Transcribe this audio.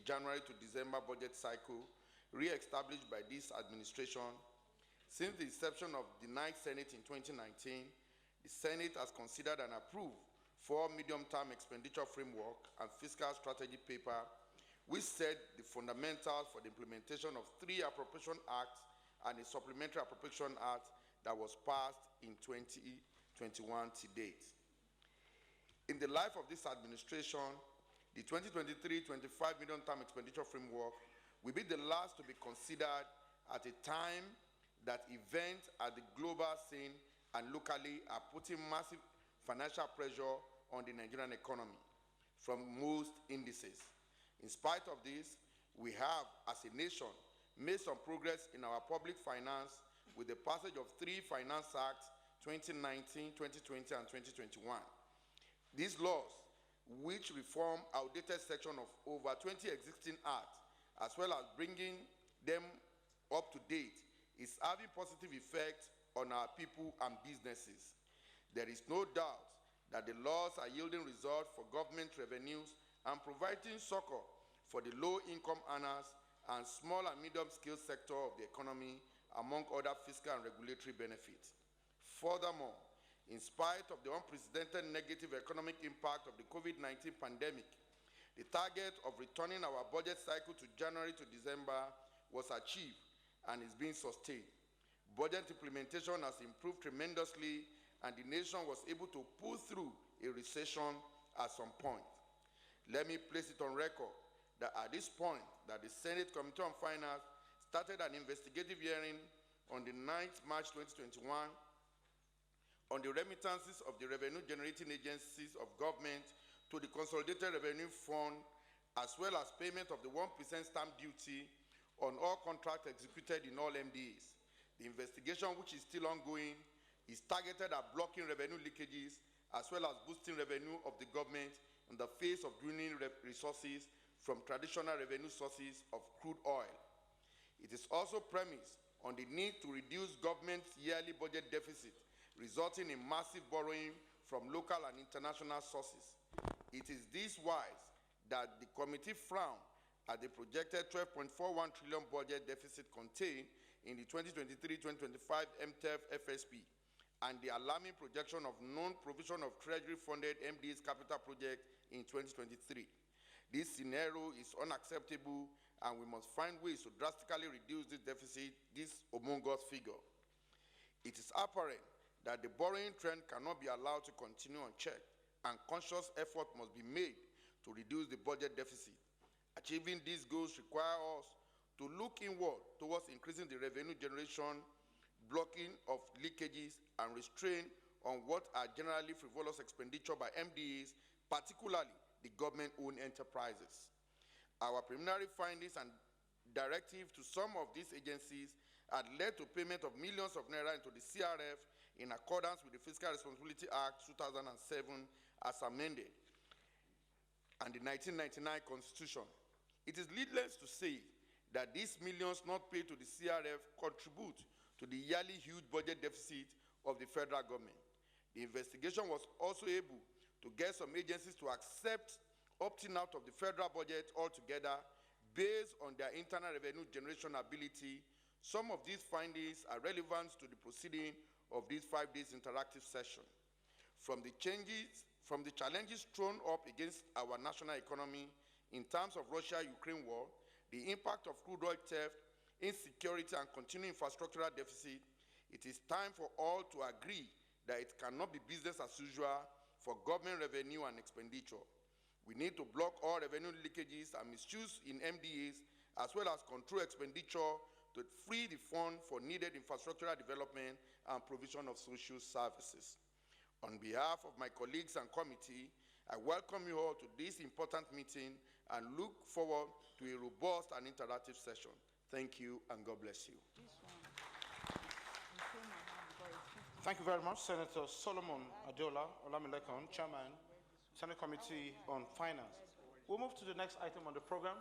January to December budget cycle re-established by this administration. Since the inception of the Ninth Senate in 2019, the Senate has considered and approved 4 medium-term expenditure framework and fiscal strategy paper, which set the fundamentals for the implementation of 3 appropriation acts and a supplementary appropriation act that was passed in 2021 to date. In the life of this administration, the 2023-25 medium-term expenditure framework will be the last to be considered at a time that events at the global scene and locally are putting massive financial pressure on the Nigerian economy from most indices. In spite of this, we have, as a nation, made some progress in our public finance with the passage of 3 Finance Acts 2019, 2020, and 2021. These laws, which reform outdated sections of over 20 existing acts, as well as bringing them up to date, is having positive effect on our people and businesses. There is no doubt that the laws are yielding results for government revenues and providing succor for the low-income earners and small and medium-scale sector of the economy, among other fiscal and regulatory benefits. Furthermore, in spite of the unprecedented negative economic impact of the COVID-19 pandemic, the target of returning our budget cycle to January to December was achieved and is being sustained. Budget implementation has improved tremendously, and the nation was able to pull through a recession at some point. Let me place it on record that at this point that the Senate Committee on Finance started an investigative hearing on the 9th March 2021 on the remittances of the revenue-generating agencies of government to the Consolidated Revenue Fund, as well as payment of the 1% stamp duty on all contracts executed in all MDAs. The investigation, which is still ongoing, is targeted at blocking revenue leakages as well as boosting revenue of the government in the face of draining resources from traditional revenue sources of crude oil. It is also premised on the need to reduce government's yearly budget deficit, resulting in massive borrowing from local and international sources. It is this wise that the committee frowned at the projected 12.41 trillion budget deficit contained in the 2023-2025 MTEF FSP and the alarming projection of non-provision of Treasury-funded MDA's capital project in 2023. This scenario is unacceptable, and we must find ways to drastically reduce this deficit, this humongous figure. It is apparent that the borrowing trend cannot be allowed to continue unchecked, and conscious effort must be made to reduce the budget deficit. Achieving these goals require us to look inward towards increasing the revenue generation, blocking of leakages, and restraint on what are generally frivolous expenditure by MDAs, particularly the government-owned enterprises. Our preliminary findings and directives to some of these agencies had led to payment of millions of naira into the CRF in accordance with the Fiscal Responsibility Act 2007 as amended and the 1999 Constitution. It is needless to say that these millions not paid to the CRF contribute to the yearly huge budget deficit of the federal government. The investigation was also able to get some agencies to accept opting out of the federal budget altogether based on their internal revenue generation ability. Some of these findings are relevant to the proceeding of this 5 days interactive session. From the challenges thrown up against our national economy in terms of Russia-Ukraine war, the impact of crude oil theft, insecurity, and continuing infrastructural deficit, it is time for all to agree that it cannot be business as usual for government revenue and expenditure. We need to block all revenue leakages and misuse in MDAs, as well as control expenditure to free the fund for needed infrastructural development and provision of social services. On behalf of my colleagues and committee, I welcome you all to this important meeting and look forward to a robust and interactive session. Thank you, and God bless you. Thank you very much, Senator Solomon Adeola Olamilekon, Chairman, Senate Committee on Finance. We'll move to the next item on the program.